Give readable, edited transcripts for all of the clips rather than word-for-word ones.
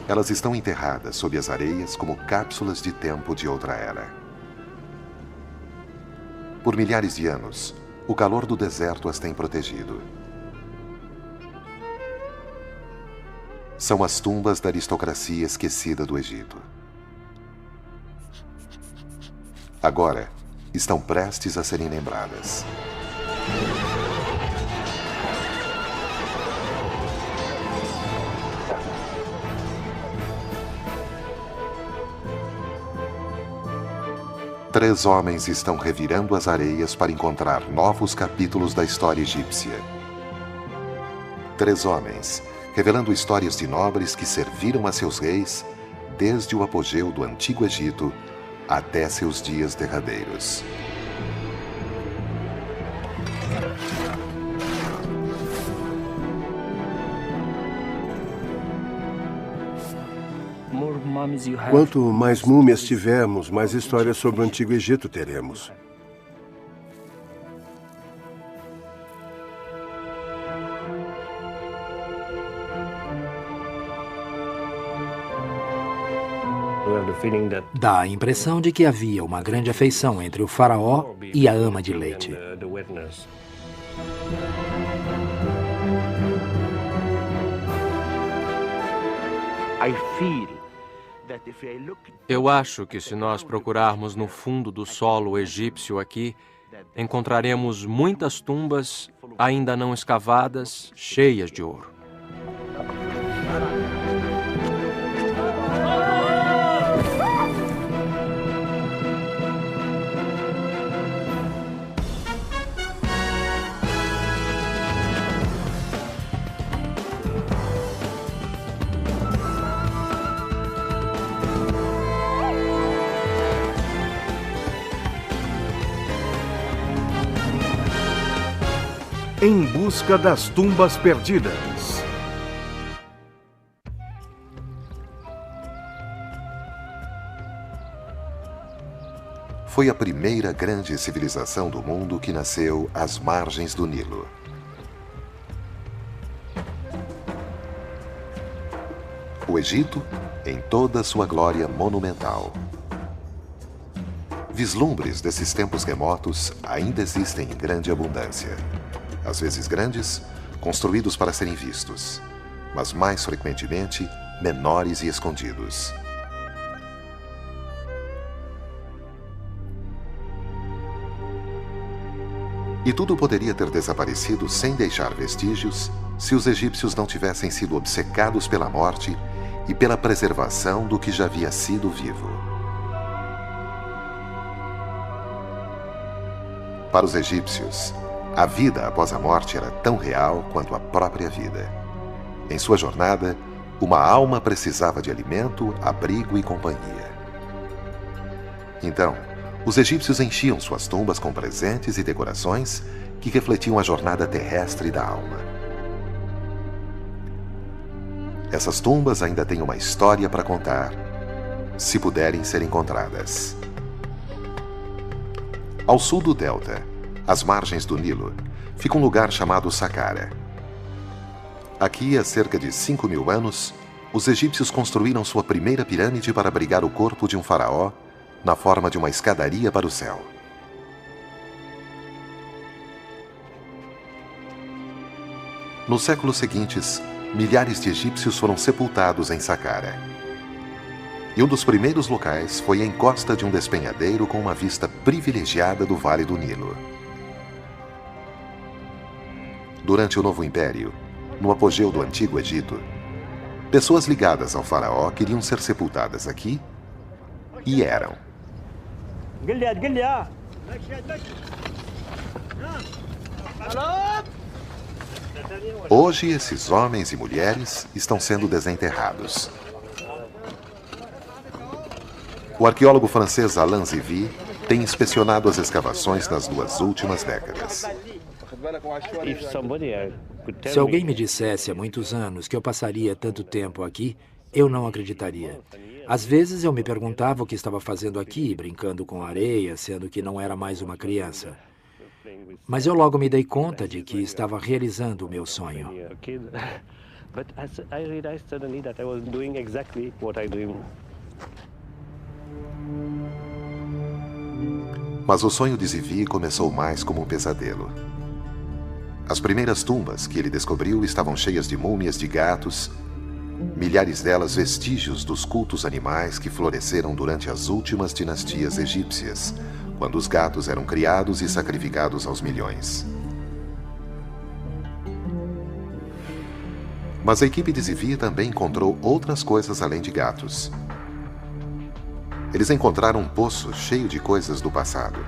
Elas estão enterradas sob as areias como cápsulas de tempo de outra era. Por milhares de anos, o calor do deserto as tem protegido. São as tumbas da aristocracia esquecida do Egito. Agora, estão prestes a serem lembradas. Três homens estão revirando as areias para encontrar novos capítulos da história egípcia. Três homens, revelando histórias de nobres que serviram a seus reis desde o apogeu do Antigo Egito até seus dias derradeiros. Quanto mais múmias tivermos, mais histórias sobre o Antigo Egito teremos. Dá a impressão de que havia uma grande afeição entre o faraó e a ama de leite. Eu acho que se nós procurarmos no fundo do solo egípcio aqui, encontraremos muitas tumbas ainda não escavadas, cheias de ouro. Em busca das tumbas perdidas. Foi a primeira grande civilização do mundo que nasceu às margens do Nilo. O Egito, em toda sua glória monumental. Vislumbres desses tempos remotos ainda existem em grande abundância. Às vezes grandes, construídos para serem vistos, mas mais frequentemente menores e escondidos. E tudo poderia ter desaparecido sem deixar vestígios se os egípcios não tivessem sido obcecados pela morte e pela preservação do que já havia sido vivo. Para os egípcios, a vida após a morte era tão real quanto a própria vida. Em sua jornada, uma alma precisava de alimento, abrigo e companhia. Então, os egípcios enchiam suas tumbas com presentes e decorações que refletiam a jornada terrestre da alma. Essas tumbas ainda têm uma história para contar, se puderem ser encontradas. Ao sul do delta, às margens do Nilo, fica um lugar chamado Saqqara. Aqui, há cerca de 5.000 anos, os egípcios construíram sua primeira pirâmide para abrigar o corpo de um faraó na forma de uma escadaria para o céu. Nos séculos seguintes, milhares de egípcios foram sepultados em Saqqara. E um dos primeiros locais foi a encosta de um despenhadeiro com uma vista privilegiada do Vale do Nilo. Durante o Novo Império, no apogeu do Antigo Egito, pessoas ligadas ao faraó queriam ser sepultadas aqui e eram. Hoje, esses homens e mulheres estão sendo desenterrados. O arqueólogo francês Alain Zivie tem inspecionado as escavações nas 2 últimas décadas. Se alguém me dissesse há muitos anos que eu passaria tanto tempo aqui, eu não acreditaria. Às vezes eu me perguntava o que estava fazendo aqui, brincando com areia, sendo que não era mais uma criança. Mas eu logo me dei conta de que estava realizando o meu sonho. But I realized suddenly that I was doing exactly what I dreamed. Mas o sonho de Zivi começou mais como um pesadelo. As primeiras tumbas que ele descobriu estavam cheias de múmias de gatos, milhares delas vestígios dos cultos animais que floresceram durante as últimas dinastias egípcias, quando os gatos eram criados e sacrificados aos milhões. Mas a equipe de Zivi também encontrou outras coisas além de gatos. Eles encontraram um poço cheio de coisas do passado.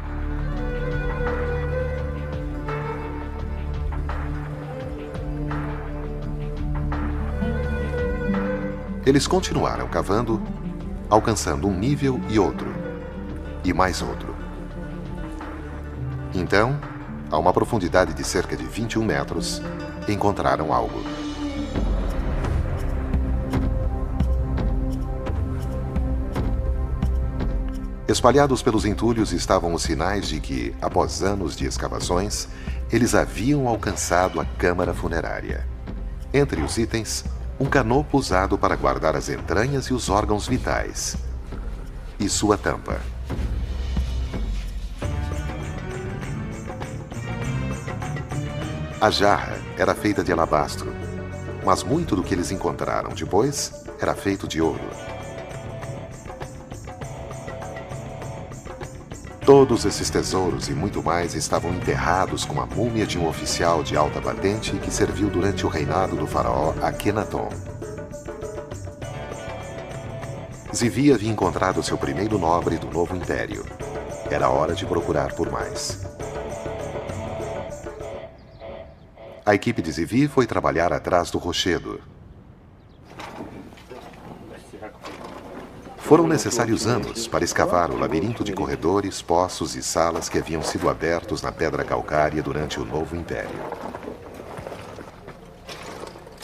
Eles continuaram cavando, alcançando um nível e outro, e mais outro. Então, a uma profundidade de cerca de 21 metros, encontraram algo. Espalhados pelos entulhos estavam os sinais de que, após anos de escavações, eles haviam alcançado a câmara funerária. Entre os itens, um canopo usado para guardar as entranhas e os órgãos vitais. E sua tampa. A jarra era feita de alabastro, mas muito do que eles encontraram depois era feito de ouro. Todos esses tesouros e muito mais estavam enterrados com a múmia de um oficial de alta patente que serviu durante o reinado do faraó Akhenaton. Zivi havia encontrado seu primeiro nobre do novo império. Era hora de procurar por mais. A equipe de Zivi foi trabalhar atrás do rochedo. Foram necessários anos para escavar o labirinto de corredores, poços e salas que haviam sido abertos na pedra calcária durante o Novo Império.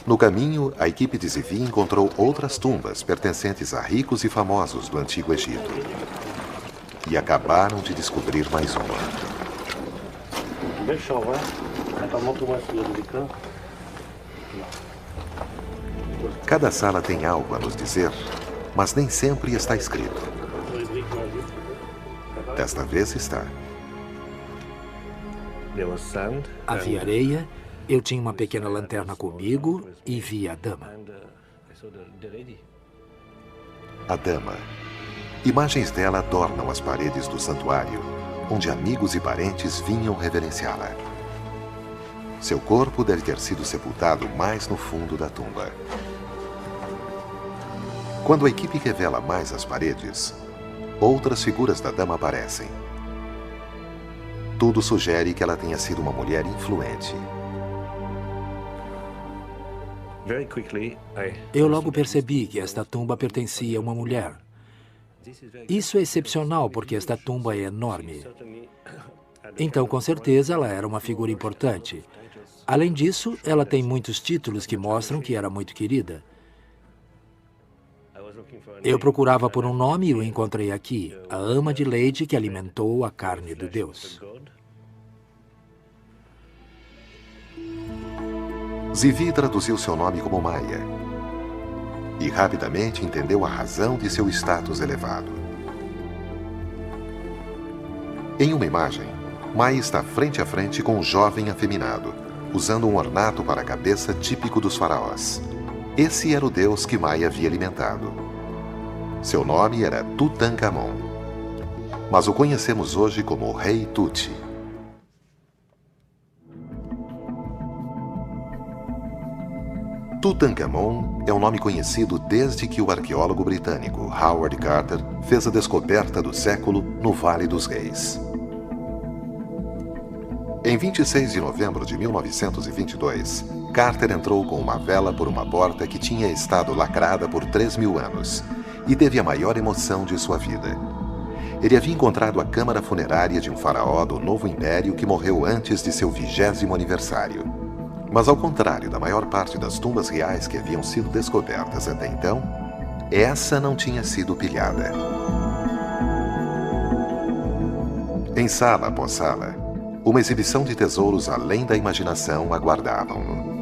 No caminho, a equipe de Zivi encontrou outras tumbas pertencentes a ricos e famosos do Antigo Egito. E acabaram de descobrir mais uma. Cada sala tem algo a nos dizer, mas nem sempre está escrito. Desta vez está. Havia areia, eu tinha uma pequena lanterna comigo e vi a dama. A dama. Imagens dela adornam as paredes do santuário, onde amigos e parentes vinham reverenciá-la. Seu corpo deve ter sido sepultado mais no fundo da tumba. Quando a equipe revela mais as paredes, outras figuras da dama aparecem. Tudo sugere que ela tenha sido uma mulher influente. Eu logo percebi que esta tumba pertencia a uma mulher. Isso é excepcional porque esta tumba é enorme. Então, com certeza, ela era uma figura importante. Além disso, ela tem muitos títulos que mostram que era muito querida. Eu procurava por um nome e o encontrei aqui, a ama de leite que alimentou a carne do Deus. Zivi traduziu seu nome como Maia e rapidamente entendeu a razão de seu status elevado. Em uma imagem, Maia está frente a frente com um jovem afeminado, usando um ornato para a cabeça típico dos faraós. Esse era o deus que Maia havia alimentado. Seu nome era Tutankhamon, mas o conhecemos hoje como Rei Tut. Tutankhamon é um nome conhecido desde que o arqueólogo britânico Howard Carter fez a descoberta do século no Vale dos Reis. Em 26 de novembro de 1922, Carter entrou com uma vela por uma porta que tinha estado lacrada por 3.000 anos e teve a maior emoção de sua vida. Ele havia encontrado a câmara funerária de um faraó do Novo Império que morreu antes de seu 20º aniversário. Mas ao contrário da maior parte das tumbas reais que haviam sido descobertas até então, essa não tinha sido pilhada. Em sala após sala, uma exibição de tesouros além da imaginação aguardavam-no.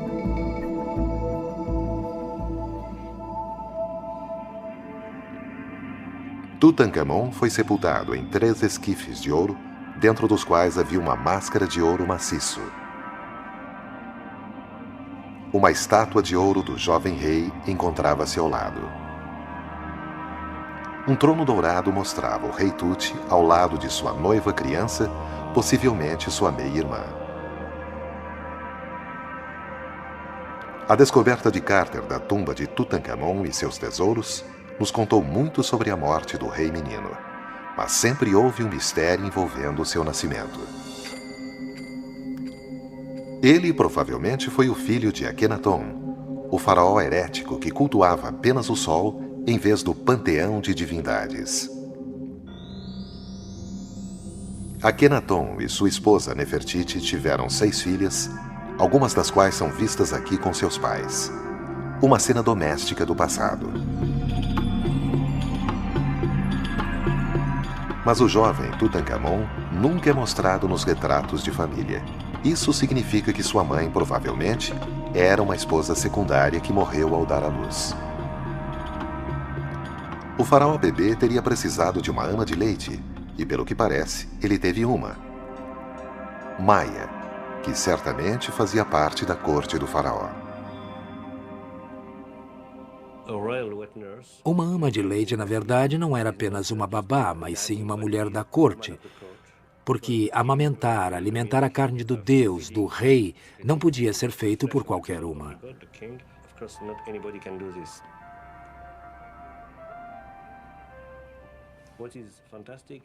Tutankhamon foi sepultado em 3 esquifes de ouro, dentro dos quais havia uma máscara de ouro maciço. Uma estátua de ouro do jovem rei encontrava-se ao lado. Um trono dourado mostrava o rei Tut ao lado de sua noiva criança, possivelmente sua meia-irmã. A descoberta de Carter da tumba de Tutankhamon e seus tesouros nos contou muito sobre a morte do rei menino, mas sempre houve um mistério envolvendo o seu nascimento. Ele provavelmente foi o filho de Akhenaton, o faraó herético que cultuava apenas o sol em vez do panteão de divindades. Akhenaton e sua esposa Nefertiti tiveram 6 filhas, algumas das quais são vistas aqui com seus pais. Uma cena doméstica do passado. Mas o jovem Tutankhamon nunca é mostrado nos retratos de família. Isso significa que sua mãe provavelmente era uma esposa secundária que morreu ao dar à luz. O faraó bebê teria precisado de uma ama de leite, e pelo que parece, ele teve uma. Maia, que certamente fazia parte da corte do faraó. Uma ama de leite, na verdade, não era apenas uma babá, mas sim uma mulher da corte. Porque amamentar, alimentar a carne do deus, do rei, não podia ser feito por qualquer uma.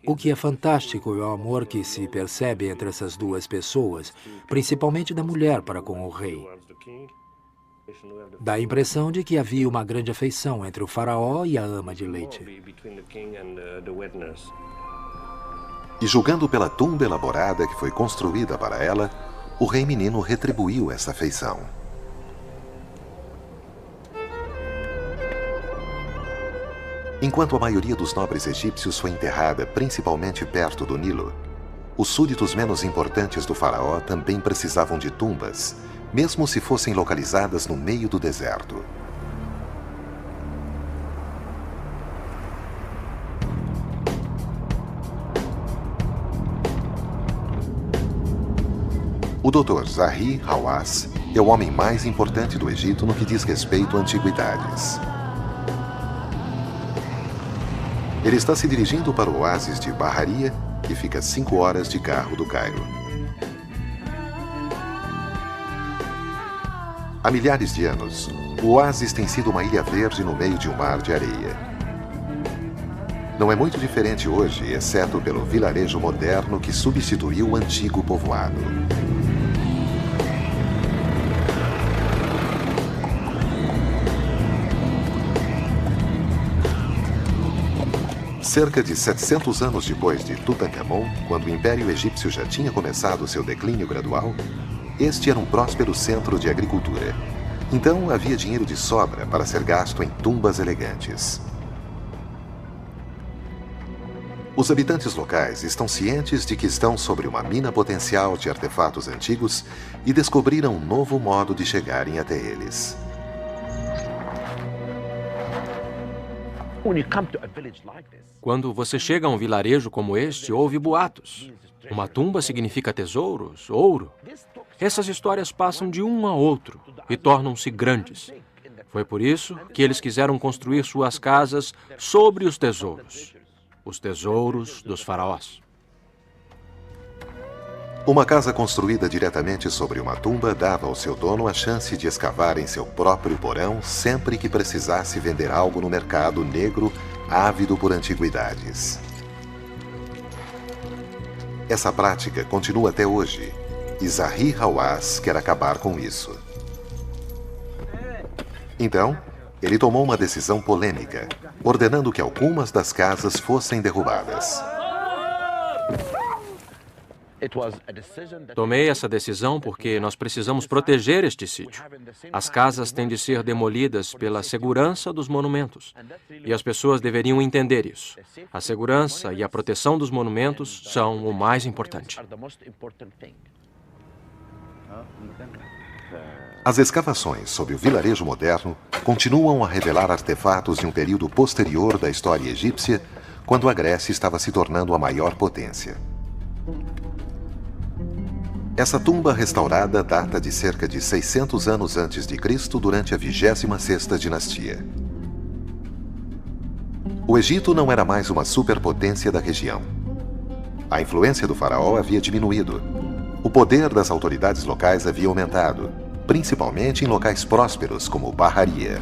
O que é fantástico é o amor que se percebe entre essas duas pessoas, principalmente da mulher para com o rei. Dá a impressão de que havia uma grande afeição entre o faraó e a ama de leite. E julgando pela tumba elaborada que foi construída para ela, o rei menino retribuiu essa afeição. Enquanto a maioria dos nobres egípcios foi enterrada principalmente perto do Nilo, os súditos menos importantes do faraó também precisavam de tumbas, mesmo se fossem localizadas no meio do deserto. O Dr. Zahi Hawass é o homem mais importante do Egito no que diz respeito a antiguidades. Ele está se dirigindo para o oásis de Baharia, que fica 5 horas de carro do Cairo. Há milhares de anos, o oásis tem sido uma ilha verde no meio de um mar de areia. Não é muito diferente hoje, exceto pelo vilarejo moderno que substituiu o antigo povoado. Cerca de 700 anos depois de Tutankhamon, quando o Império Egípcio já tinha começado seu declínio gradual, este era um próspero centro de agricultura. Então havia dinheiro de sobra para ser gasto em tumbas elegantes. Os habitantes locais estão cientes de que estão sobre uma mina potencial de artefatos antigos e descobriram um novo modo de chegarem até eles. Quando você chega a um vilarejo como este, ouve boatos. Uma tumba significa tesouros, ouro. Essas histórias passam de um a outro e tornam-se grandes. Foi por isso que eles quiseram construir suas casas sobre os tesouros dos faraós. Uma casa construída diretamente sobre uma tumba dava ao seu dono a chance de escavar em seu próprio porão sempre que precisasse vender algo no mercado negro ávido por antiguidades. Essa prática continua até hoje, e Zahi Hawass quer acabar com isso. Então, ele tomou uma decisão polêmica, ordenando que algumas das casas fossem derrubadas. Tomei essa decisão porque nós precisamos proteger este sítio. As casas têm de ser demolidas pela segurança dos monumentos. E as pessoas deveriam entender isso. A segurança e a proteção dos monumentos são o mais importante. As escavações sobre o vilarejo moderno continuam a revelar artefatos de um período posterior da história egípcia, quando a Grécia estava se tornando a maior potência. Essa tumba restaurada data de cerca de 600 anos antes de Cristo, durante a 26ª dinastia. O Egito não era mais uma superpotência da região. A influência do faraó havia diminuído. O poder das autoridades locais havia aumentado, principalmente em locais prósperos como Bahariya.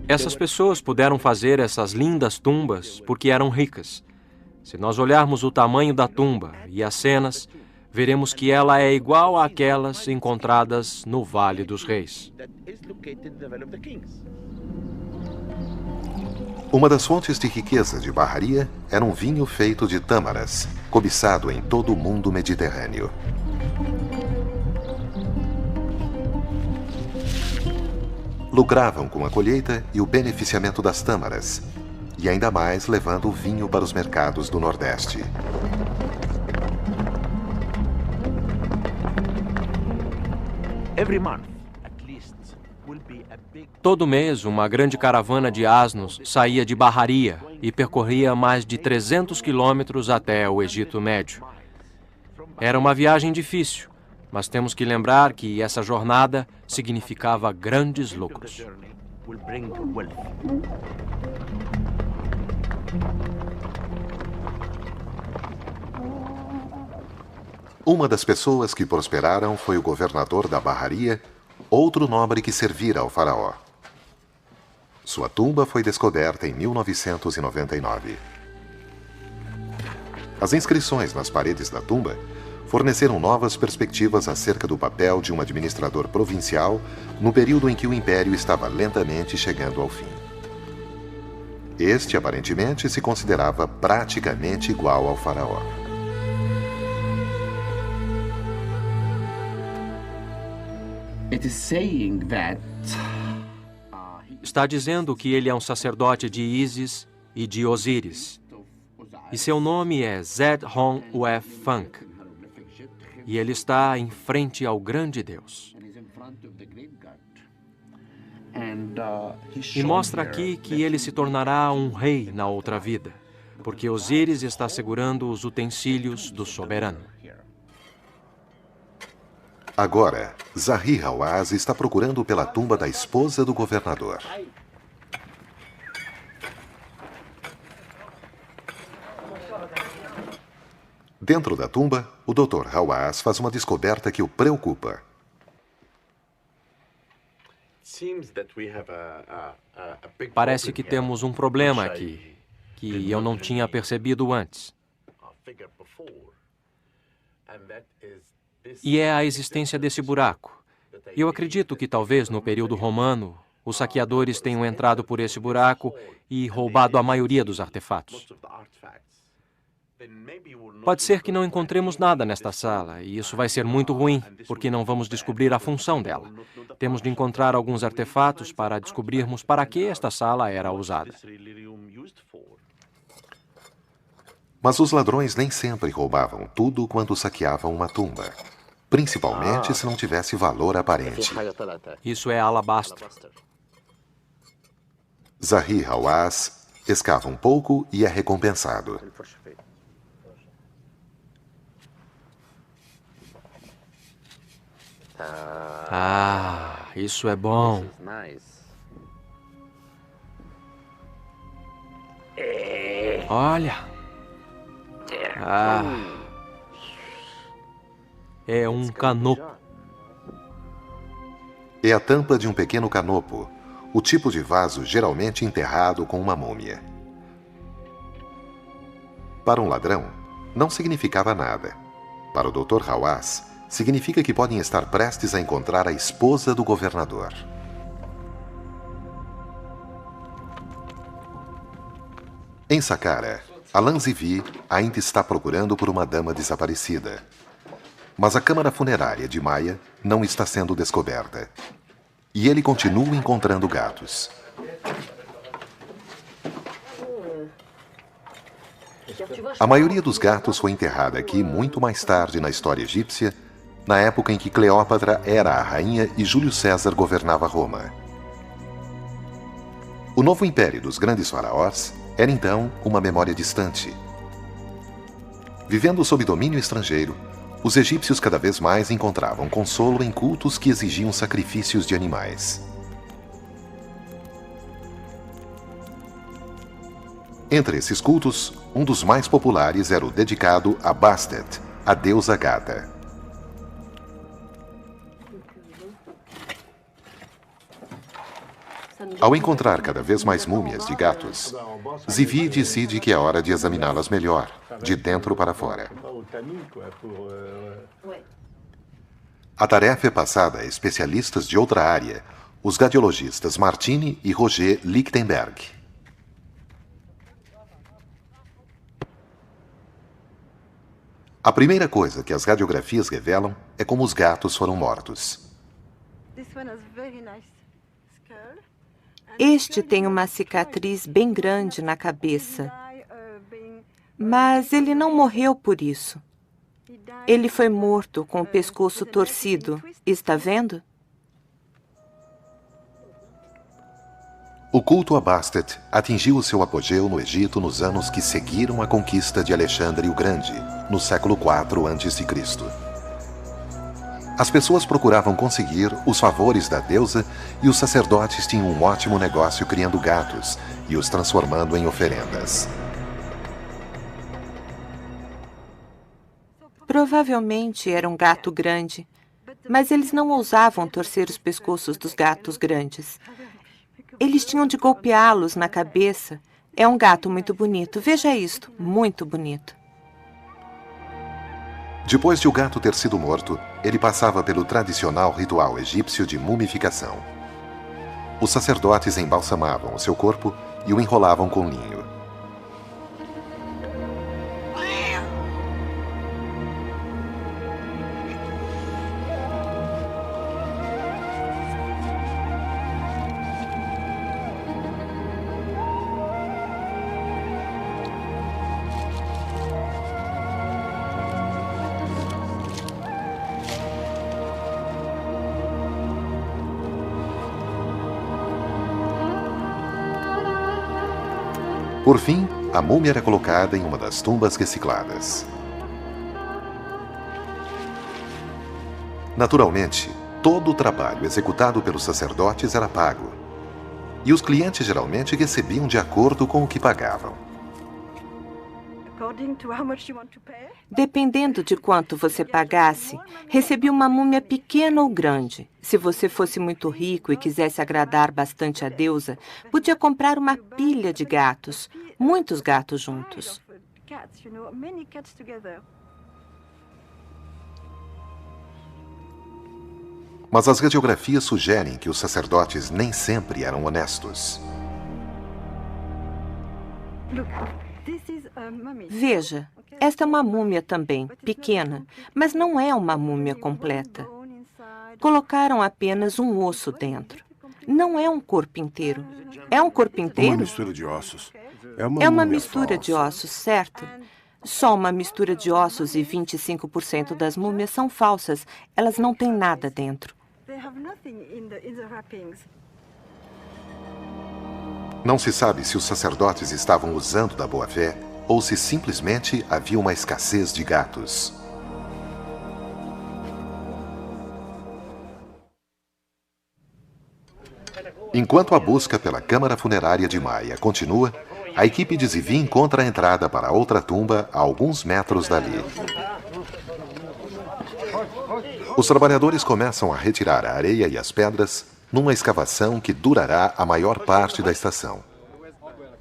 Essas pessoas puderam fazer essas lindas tumbas porque eram ricas. Se nós olharmos o tamanho da tumba e as cenas, veremos que ela é igual àquelas encontradas no Vale dos Reis. Uma das fontes de riqueza de Bahariya era um vinho feito de tâmaras, cobiçado em todo o mundo mediterrâneo. Lucravam com a colheita e o beneficiamento das tâmaras, e ainda mais levando o vinho para os mercados do Nordeste. Todo mês, uma grande caravana de asnos saía de Bahariya e percorria mais de 300 quilômetros até o Egito Médio. Era uma viagem difícil, mas temos que lembrar que essa jornada significava grandes lucros. Uma das pessoas que prosperaram foi o governador da Bahariya, outro nobre que servira ao faraó. Sua tumba foi descoberta em 1999. As inscrições nas paredes da tumba forneceram novas perspectivas acerca do papel de um administrador provincial no período em que o império estava lentamente chegando ao fim. Este, aparentemente, se considerava praticamente igual ao faraó. Está dizendo que ele é um sacerdote de Ísis e de Osíris. E seu nome é Zed-Hon-Ue-Funk. E ele está em frente ao grande Deus. E mostra aqui que ele se tornará um rei na outra vida, porque Osíris está segurando os utensílios do soberano. Agora, Zahi Hawass está procurando pela tumba da esposa do governador. Dentro da tumba, o Dr. Hawass faz uma descoberta que o preocupa. Parece que temos um problema aqui, que eu não tinha percebido antes. E é a existência desse buraco. Eu acredito que talvez no período romano, os saqueadores tenham entrado por esse buraco e roubado a maioria dos artefatos. Pode ser que não encontremos nada nesta sala, e isso vai ser muito ruim, porque não vamos descobrir a função dela. Temos de encontrar alguns artefatos para descobrirmos para que esta sala era usada. Mas os ladrões nem sempre roubavam tudo quando saqueavam uma tumba, principalmente se não tivesse valor aparente. Isso é alabastro. Zahi Hawass escava um pouco e é recompensado. Ah, isso é bom. Olha. Ah. É um canopo. É a tampa de um pequeno canopo, o tipo de vaso geralmente enterrado com uma múmia. Para um ladrão, não significava nada. Para o Dr. Hawass, significa que podem estar prestes a encontrar a esposa do governador. Em Saqqara, Alan Zivi ainda está procurando por uma dama desaparecida. Mas a câmara funerária de Maya não está sendo descoberta. E ele continua encontrando gatos. A maioria dos gatos foi enterrada aqui muito mais tarde na história egípcia, na época em que Cleópatra era a rainha e Júlio César governava Roma. O novo império dos grandes faraós era então uma memória distante. Vivendo sob domínio estrangeiro, os egípcios cada vez mais encontravam consolo em cultos que exigiam sacrifícios de animais. Entre esses cultos, um dos mais populares era o dedicado a Bastet, a deusa gata. Ao encontrar cada vez mais múmias de gatos, Zivi decide que é hora de examiná-las melhor, de dentro para fora. A tarefa é passada a especialistas de outra área, os radiologistas Martini e Roger Lichtenberg. A primeira coisa que as radiografias revelam é como os gatos foram mortos. Este tem uma cicatriz bem grande na cabeça, mas ele não morreu por isso. Ele foi morto com o pescoço torcido. Está vendo? O culto a Bastet atingiu o seu apogeu no Egito nos anos que seguiram a conquista de Alexandre o Grande, no século IV a.C. As pessoas procuravam conseguir os favores da deusa e os sacerdotes tinham um ótimo negócio criando gatos e os transformando em oferendas. Provavelmente era um gato grande, mas eles não ousavam torcer os pescoços dos gatos grandes. Eles tinham de golpeá-los na cabeça. É um gato muito bonito. Veja isto, muito bonito. Depois de o gato ter sido morto, ele passava pelo tradicional ritual egípcio de mumificação. Os sacerdotes embalsamavam o seu corpo e o enrolavam com linho. Por fim, a múmia era colocada em uma das tumbas recicladas. Naturalmente, todo o trabalho executado pelos sacerdotes era pago. E os clientes geralmente recebiam de acordo com o que pagavam. Dependendo de quanto você pagasse, recebia uma múmia pequena ou grande. Se você fosse muito rico e quisesse agradar bastante a deusa, podia comprar uma pilha de gatos, muitos gatos juntos. Mas as radiografias sugerem que os sacerdotes nem sempre eram honestos. Veja, esta é uma múmia também, pequena, mas não é uma múmia completa. Colocaram apenas um osso dentro. Não é um corpo inteiro. É um corpo inteiro? Uma mistura de ossos. É uma múmia mistura de falsa. ossos, certo? Só uma mistura de ossos e 25% das múmias são falsas. Elas não têm nada dentro. Não se sabe se os sacerdotes estavam usando da boa-fé ou se simplesmente havia uma escassez de gatos. Enquanto a busca pela câmara funerária de Maia continua, a equipe de Zivi encontra a entrada para outra tumba a alguns metros dali. Os trabalhadores começam a retirar a areia e as pedras numa escavação que durará a maior parte da estação.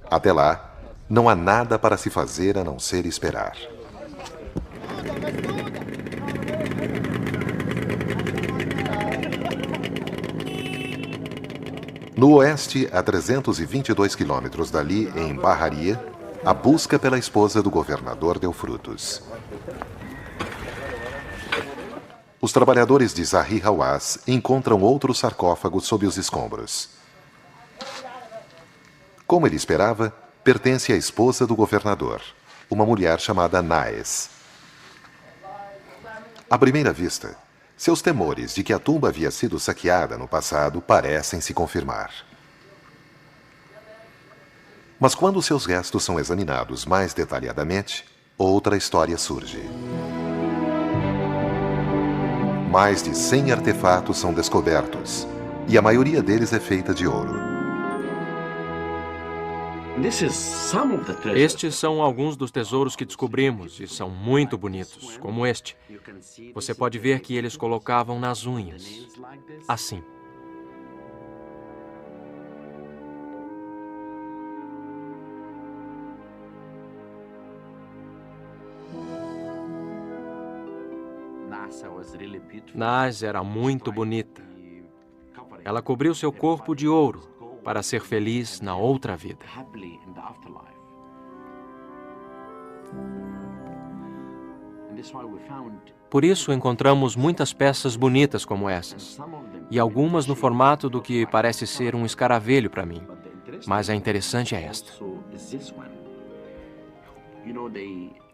Até lá, não há nada para se fazer a não ser esperar. No oeste, a 322 quilômetros dali, em Baharia, a busca pela esposa do governador deu frutos. Os trabalhadores de Zahi Hawass encontram outro sarcófago sob os escombros. Como ele esperava, pertence à esposa do governador, uma mulher chamada Naes. À primeira vista, seus temores de que a tumba havia sido saqueada no passado parecem se confirmar. Mas quando seus restos são examinados mais detalhadamente, outra história surge. Mais de 100 artefatos são descobertos, e a maioria deles é feita de ouro. Estes são alguns dos tesouros que descobrimos e são muito bonitos, como este. Você pode ver que eles colocavam nas unhas, assim. Nas era muito bonita. Ela cobriu seu corpo de ouro para ser feliz na outra vida. Por isso encontramos muitas peças bonitas como essas, e algumas no formato do que parece ser um escaravelho para mim, mas a interessante é esta.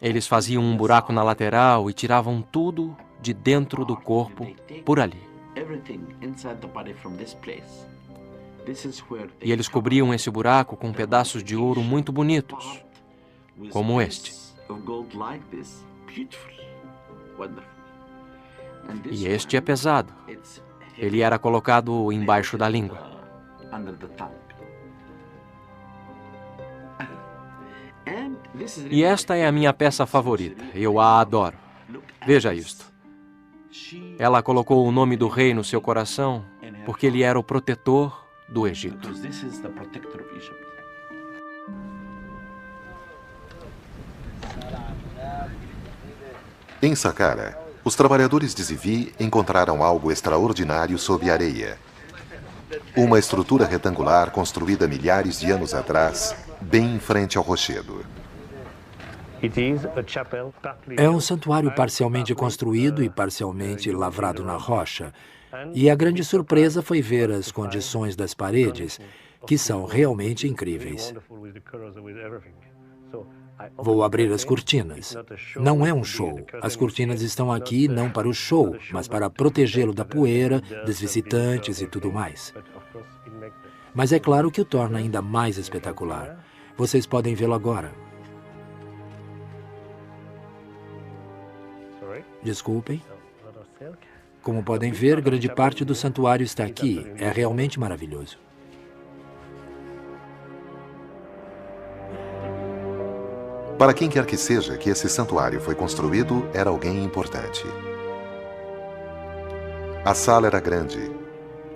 Eles faziam um buraco na lateral e tiravam tudo de dentro do corpo por ali. E eles cobriam esse buraco com pedaços de ouro muito bonitos, como este. E este é pesado. Ele era colocado embaixo da língua. E esta é a minha peça favorita. Eu a adoro. Veja isto. Ela colocou o nome do rei no seu coração porque ele era o protetor do Egito. Em Saqqara, os trabalhadores de Zivi encontraram algo extraordinário sob a areia. Uma estrutura retangular construída milhares de anos atrás, bem em frente ao rochedo. É um santuário parcialmente construído e parcialmente lavrado na rocha. E a grande surpresa foi ver as condições das paredes, que são realmente incríveis. Vou abrir as cortinas. Não é um show. As cortinas estão aqui não para o show, mas para protegê-lo da poeira, dos visitantes e tudo mais. Mas é claro que o torna ainda mais espetacular. Vocês podem vê-lo agora. Desculpem. Como podem ver, grande parte do santuário está aqui. É realmente maravilhoso. Para quem quer que seja que esse santuário foi construído, era alguém importante. A sala era grande,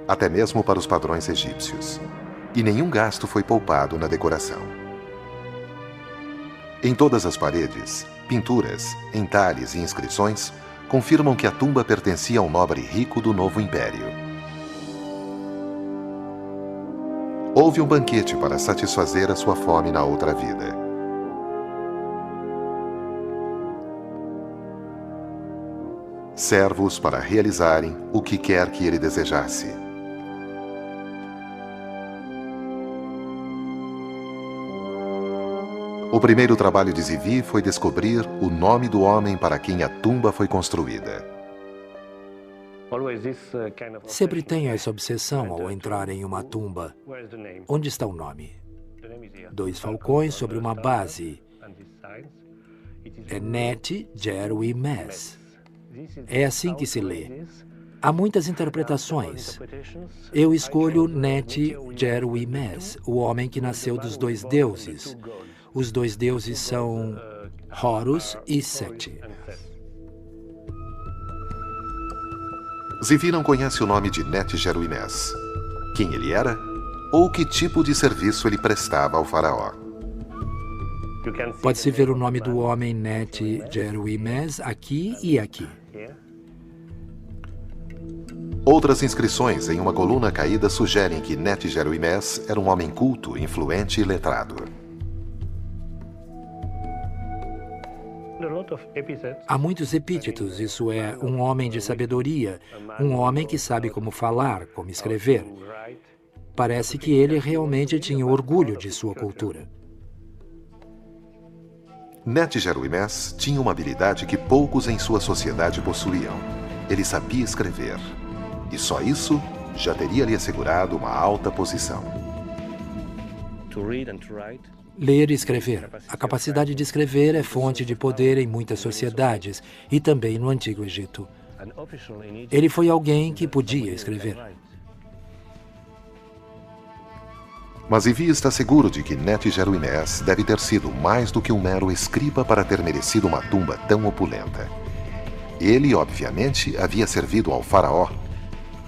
até mesmo para os padrões egípcios, e nenhum gasto foi poupado na decoração. Em todas as paredes, pinturas, entalhes e inscrições confirmam que a tumba pertencia a um nobre rico do Novo Império. Houve um banquete para satisfazer a sua fome na outra vida. Servos para realizarem o que quer que ele desejasse. O primeiro trabalho de Zivi foi descobrir o nome do homem para quem a tumba foi construída. Sempre tenho essa obsessão ao entrar em uma tumba. Onde está o nome? 2 falcões sobre uma base. É Neti Jerui Mes. É assim que se lê. Há muitas interpretações. Eu escolho Neti Jerui Mes, o homem que nasceu dos 2 deuses. Os 2 deuses são Horus e Sete. Zivi não conhece o nome de Neti Jerui Mes, quem ele era ou que tipo de serviço ele prestava ao faraó. Pode-se ver o nome do homem Neti Jerui Mes aqui e aqui. Outras inscrições em uma coluna caída sugerem que Neti Jerui Mes era um homem culto, influente e letrado. Há muitos epítetos, isso é, um homem de sabedoria, um homem que sabe como falar, como escrever. Parece que ele realmente tinha orgulho de sua cultura. Neti Jerui Mes tinha uma habilidade que poucos em sua sociedade possuíam. Ele sabia escrever. E só isso já teria lhe assegurado uma alta posição. Ler e escrever. A capacidade de escrever é fonte de poder em muitas sociedades e também no Antigo Egito. Ele foi alguém que podia escrever. Mas Ivi está seguro de que Neti-Jeruinés deve ter sido mais do que um mero escriba para ter merecido uma tumba tão opulenta. Ele, obviamente, havia servido ao faraó.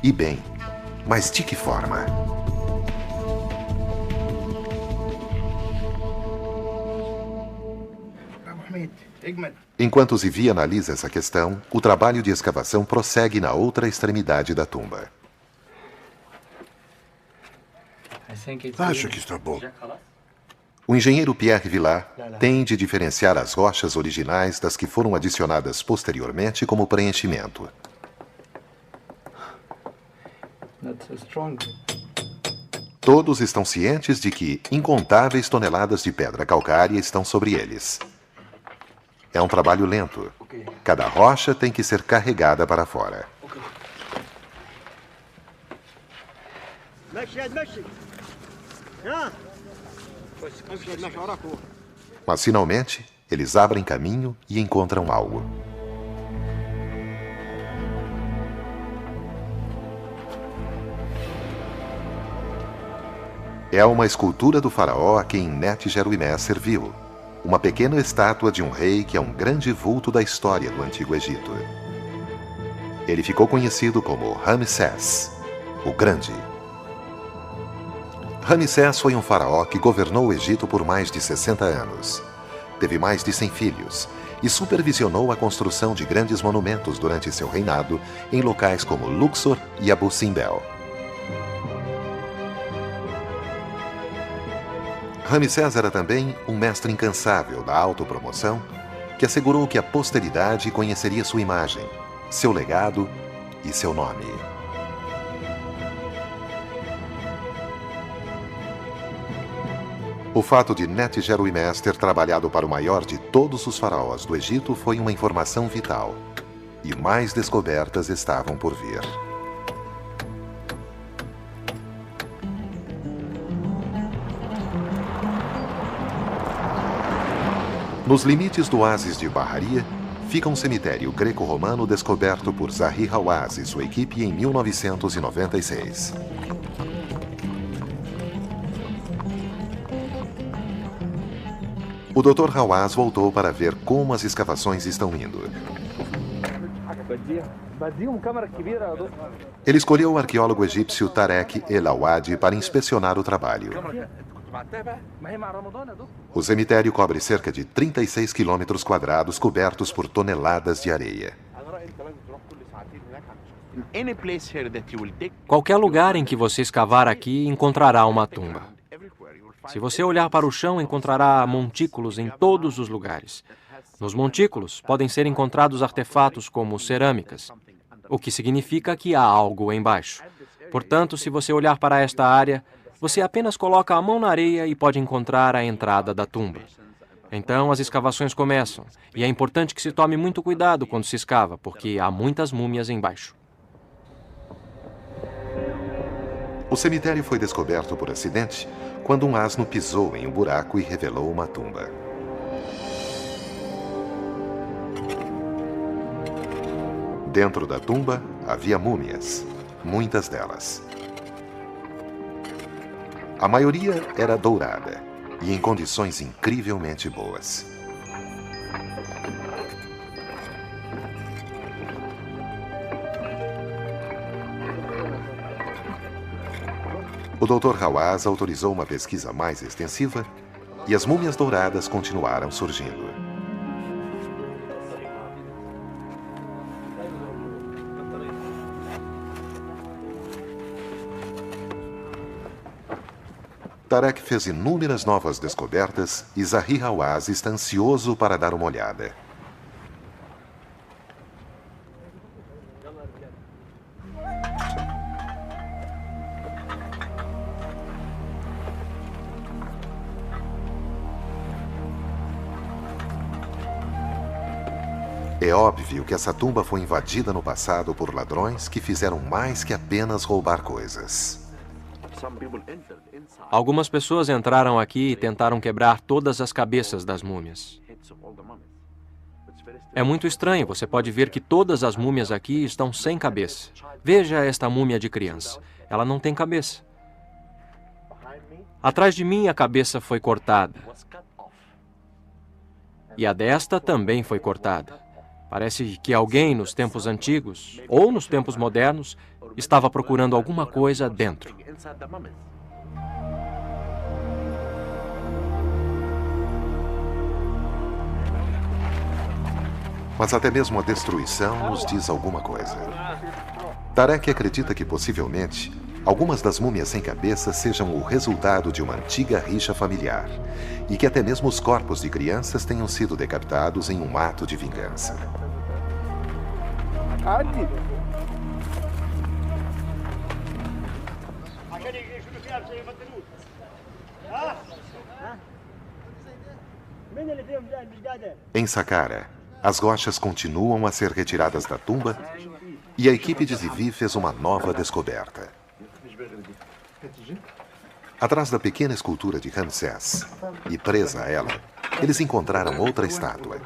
E bem, mas de que forma? Enquanto Zivi analisa essa questão, o trabalho de escavação prossegue na outra extremidade da tumba. Acho que está bom. O engenheiro Pierre Vilar tem de diferenciar as rochas originais das que foram adicionadas posteriormente como preenchimento. Todos estão cientes de que incontáveis toneladas de pedra calcária estão sobre eles. É um trabalho lento. Cada rocha tem que ser carregada para fora. Mas finalmente, eles abrem caminho e encontram algo. É uma escultura do faraó a quem Neti-Jeruinés serviu. Uma pequena estátua de um rei que é um grande vulto da história do Antigo Egito. Ele ficou conhecido como Ramsés, o Grande. Ramsés foi um faraó que governou o Egito por mais de 60 anos. Teve mais de 100 filhos e supervisionou a construção de grandes monumentos durante seu reinado em locais como Luxor e Abu Simbel. Ramsés era também um mestre incansável da autopromoção que assegurou que a posteridade conheceria sua imagem, seu legado e seu nome. O fato de Neti-Jeruinés ter trabalhado para o maior de todos os faraós do Egito foi uma informação vital. E mais descobertas estavam por vir. Nos limites do oásis de Baharia, fica um cemitério greco-romano descoberto por Zahi Hawass e sua equipe em 1996. O Dr. Hawass voltou para ver como as escavações estão indo. Ele escolheu o arqueólogo egípcio Tarek El Awadi para inspecionar o trabalho. O cemitério cobre cerca de 36 quilômetros quadrados cobertos por toneladas de areia. Qualquer lugar em que você escavar aqui encontrará uma tumba. Se você olhar para o chão, encontrará montículos em todos os lugares. Nos montículos podem ser encontrados artefatos como cerâmicas, o que significa que há algo embaixo. Portanto, se você olhar para esta área, você apenas coloca a mão na areia e pode encontrar a entrada da tumba. Então, as escavações começam, e é importante que se tome muito cuidado quando se escava, porque há muitas múmias embaixo. O cemitério foi descoberto por acidente quando um asno pisou em um buraco e revelou uma tumba. Dentro da tumba havia múmias, muitas delas. A maioria era dourada e em condições incrivelmente boas. O Dr. Hawass autorizou uma pesquisa mais extensiva e as múmias douradas continuaram surgindo. Tarek fez inúmeras novas descobertas e Zahi Hawass está ansioso para dar uma olhada. É óbvio que essa tumba foi invadida no passado por ladrões que fizeram mais que apenas roubar coisas. Algumas pessoas entraram aqui e tentaram quebrar todas as cabeças das múmias. É muito estranho, você pode ver que todas as múmias aqui estão sem cabeça. Veja esta múmia de criança. Ela não tem cabeça. Atrás de mim, a cabeça foi cortada. E a desta também foi cortada. Parece que alguém nos tempos antigos, ou nos tempos modernos, estava procurando alguma coisa dentro. Mas até mesmo a destruição nos diz alguma coisa. Tarek acredita que, possivelmente, algumas das múmias sem cabeça sejam o resultado de uma antiga rixa familiar e que até mesmo os corpos de crianças tenham sido decapitados em um ato de vingança. Em Saqqara, as rochas continuam a ser retiradas da tumba e a equipe de Zivi fez uma nova descoberta. Atrás da pequena escultura de Ramsés, e presa a ela, eles encontraram outra estátua.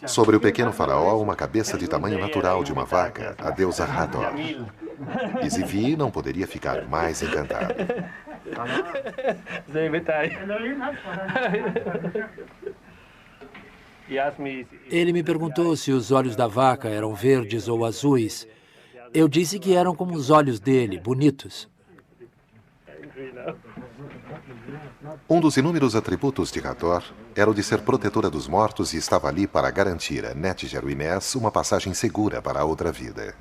Sobre o pequeno faraó, uma cabeça de tamanho natural de uma vaca, a deusa Hathor. E Zivi não poderia ficar mais encantado. Ele me perguntou se os olhos da vaca eram verdes ou azuis. Eu disse que eram como os olhos dele, bonitos. Um dos inúmeros atributos de Hathor era o de ser protetora dos mortos e estava ali para garantir a Net-Jeruimés uma passagem segura para a outra vida.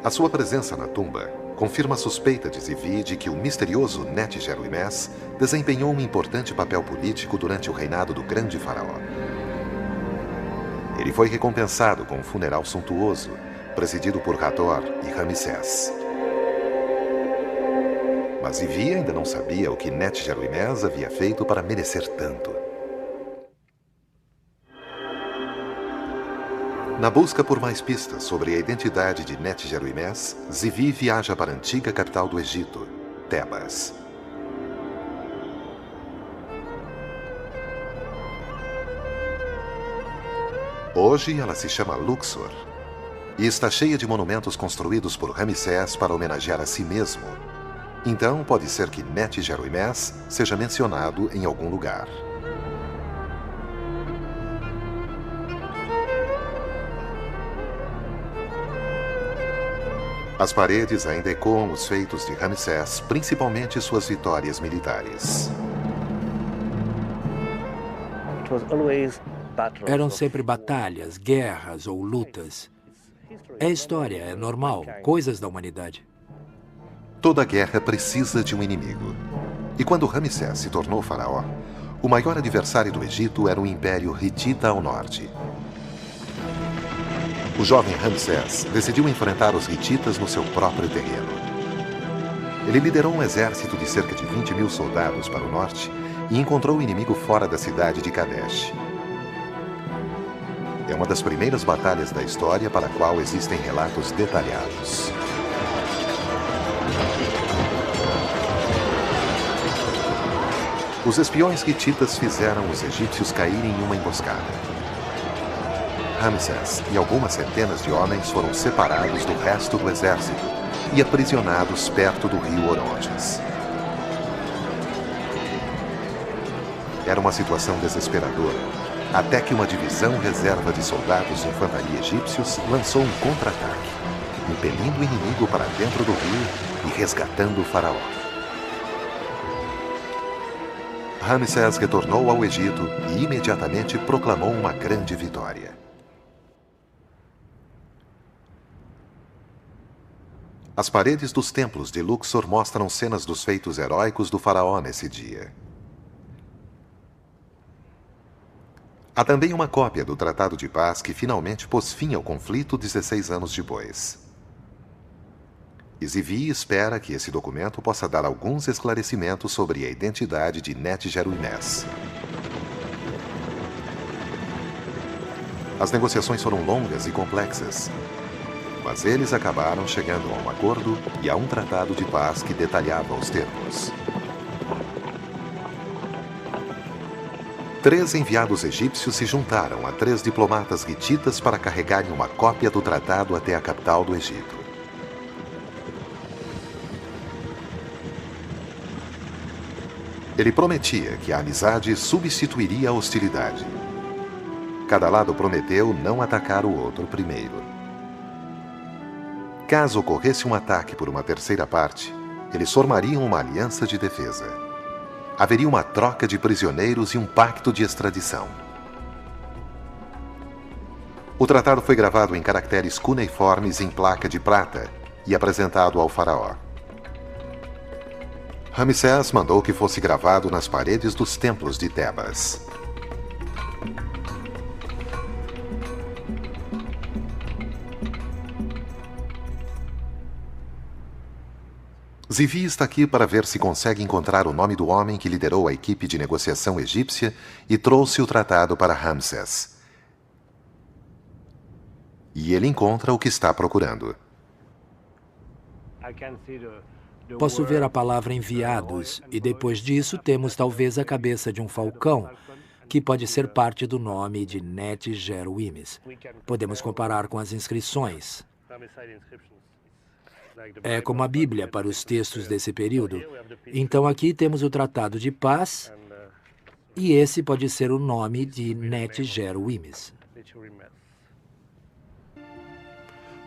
A sua presença na tumba confirma a suspeita de Zivi de que o misterioso Net-Jeruimés desempenhou um importante papel político durante o reinado do grande faraó. Ele foi recompensado com um funeral suntuoso, presidido por Hathor e Ramsés. Mas Zivi ainda não sabia o que Net-Jeruimés havia feito para merecer tanto. Na busca por mais pistas sobre a identidade de Net-Jeruimés, Zivi viaja para a antiga capital do Egito, Tebas. Hoje ela se chama Luxor e está cheia de monumentos construídos por Ramsés para homenagear a si mesmo. Então pode ser que Net-Jeruimés seja mencionado em algum lugar. As paredes ainda ecoam os feitos de Ramsés, principalmente suas vitórias militares. Eram sempre batalhas, guerras ou lutas. É história, é normal, coisas da humanidade. Toda guerra precisa de um inimigo. E quando Ramsés se tornou faraó, o maior adversário do Egito era o Império Hitita ao norte. O jovem Ramsés decidiu enfrentar os hititas no seu próprio terreno. Ele liderou um exército de cerca de 20 mil soldados para o norte e encontrou o inimigo fora da cidade de Kadesh. É uma das primeiras batalhas da história para a qual existem relatos detalhados. Os espiões hititas fizeram os egípcios caírem em uma emboscada. Ramsés e algumas centenas de homens foram separados do resto do exército e aprisionados perto do rio Orontes. Era uma situação desesperadora, até que uma divisão reserva de soldados de infantaria egípcios lançou um contra-ataque, impelindo o inimigo para dentro do rio e resgatando o faraó. Ramsés retornou ao Egito e imediatamente proclamou uma grande vitória. As paredes dos templos de Luxor mostram cenas dos feitos heróicos do faraó nesse dia. Há também uma cópia do Tratado de Paz que finalmente pôs fim ao conflito 16 anos depois. Zivi espera que esse documento possa dar alguns esclarecimentos sobre a identidade de Net-Jeruimés. As negociações foram longas e complexas, mas eles acabaram chegando a um acordo e a um tratado de paz que detalhava os termos. 3 enviados egípcios se juntaram a 3 diplomatas hititas para carregarem uma cópia do tratado até a capital do Egito. Ele prometia que a amizade substituiria a hostilidade. Cada lado prometeu não atacar o outro primeiro. Caso ocorresse um ataque por uma terceira parte, eles formariam uma aliança de defesa. Haveria uma troca de prisioneiros e um pacto de extradição. O tratado foi gravado em caracteres cuneiformes em placa de prata e apresentado ao faraó. Ramsés mandou que fosse gravado nas paredes dos templos de Tebas. Zivi está aqui para ver se consegue encontrar o nome do homem que liderou a equipe de negociação egípcia e trouxe o tratado para Ramsés. E ele encontra o que está procurando. Posso ver a palavra enviados, e depois disso temos talvez a cabeça de um falcão, que pode ser parte do nome de Net-Ger-Uimes. Podemos comparar com as inscrições. É como a Bíblia para os textos desse período. Então aqui temos o Tratado de Paz, e esse pode ser o nome de Net-Ger-Uimes.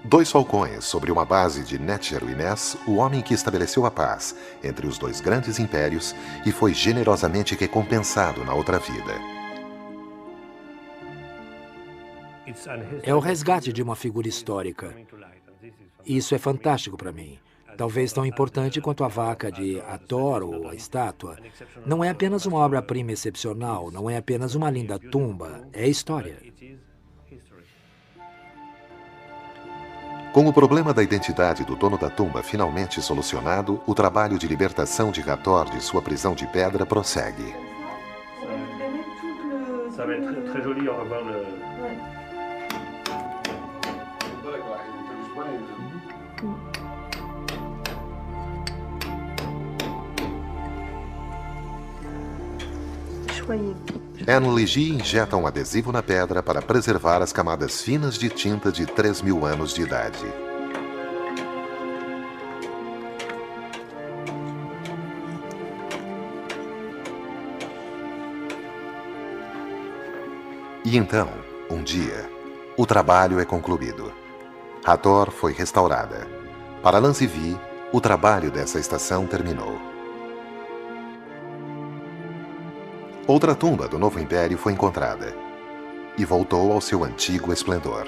2 falcões sobre uma base de Net-Ger-Uimes, o homem que estabeleceu a paz entre os 2 grandes impérios e foi generosamente recompensado na outra vida. É o resgate de uma figura histórica. Isso é fantástico para mim. Talvez tão importante quanto a vaca de Hathor ou a estátua. Não é apenas uma obra-prima excepcional, não é apenas uma linda tumba, é história. Com o problema da identidade do dono da tumba finalmente solucionado, o trabalho de libertação de Hathor de sua prisão de pedra prossegue. Enlil injeta um adesivo na pedra para preservar as camadas finas de tinta de 3.000 anos de idade. E então, um dia, o trabalho é concluído. Hathor foi restaurada. Para Lanzivi, o trabalho dessa estação terminou. Outra tumba do Novo Império foi encontrada e voltou ao seu antigo esplendor.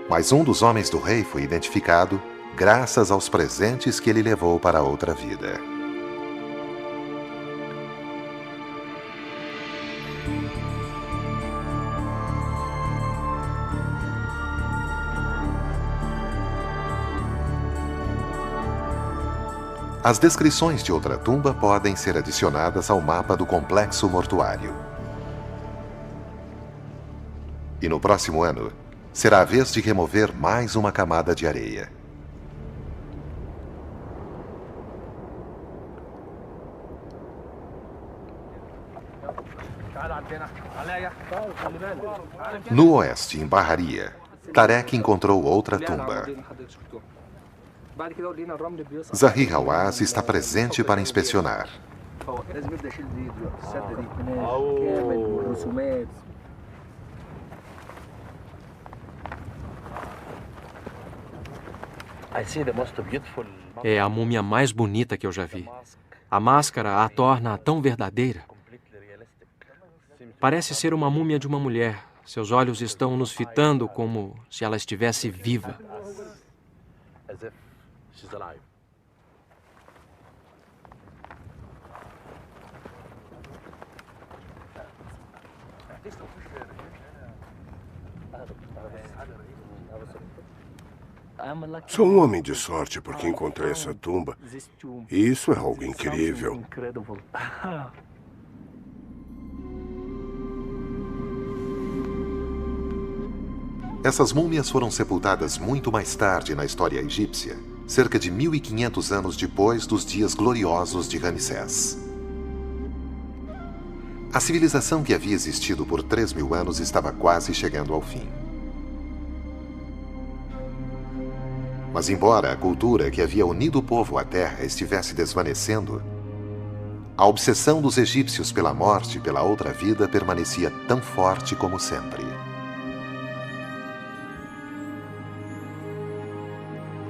Mas um dos homens do rei foi identificado graças aos presentes que ele levou para outra vida. As descrições de outra tumba podem ser adicionadas ao mapa do complexo mortuário. E no próximo ano, será a vez de remover mais uma camada de areia. No oeste, em Bahariya, Tarek encontrou outra tumba. Zahi Hawass está presente para inspecionar. É a múmia mais bonita que eu já vi. A máscara a torna tão verdadeira. Parece ser uma múmia de uma mulher. Seus olhos estão nos fitando como se ela estivesse viva. Sou um homem de sorte porque encontrei essa tumba. E isso é algo incrível. Essas múmias foram sepultadas muito mais tarde na história egípcia, cerca de 1500 anos depois dos dias gloriosos de Ramsés. A civilização que havia existido por 3.000 anos estava quase chegando ao fim. Mas embora a cultura que havia unido o povo à terra estivesse desvanecendo, a obsessão dos egípcios pela morte e pela outra vida permanecia tão forte como sempre.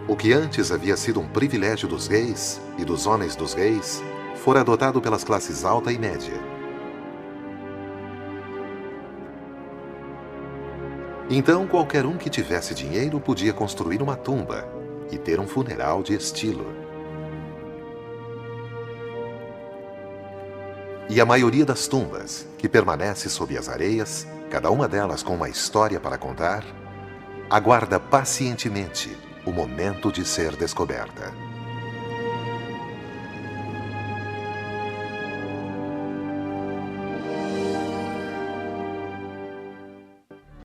O que antes havia sido um privilégio dos reis e dos homens dos reis, fora adotado pelas classes alta e média. Então, qualquer um que tivesse dinheiro podia construir uma tumba e ter um funeral de estilo. E a maioria das tumbas, que permanece sob as areias, cada uma delas com uma história para contar, aguarda pacientemente o momento de ser descoberta.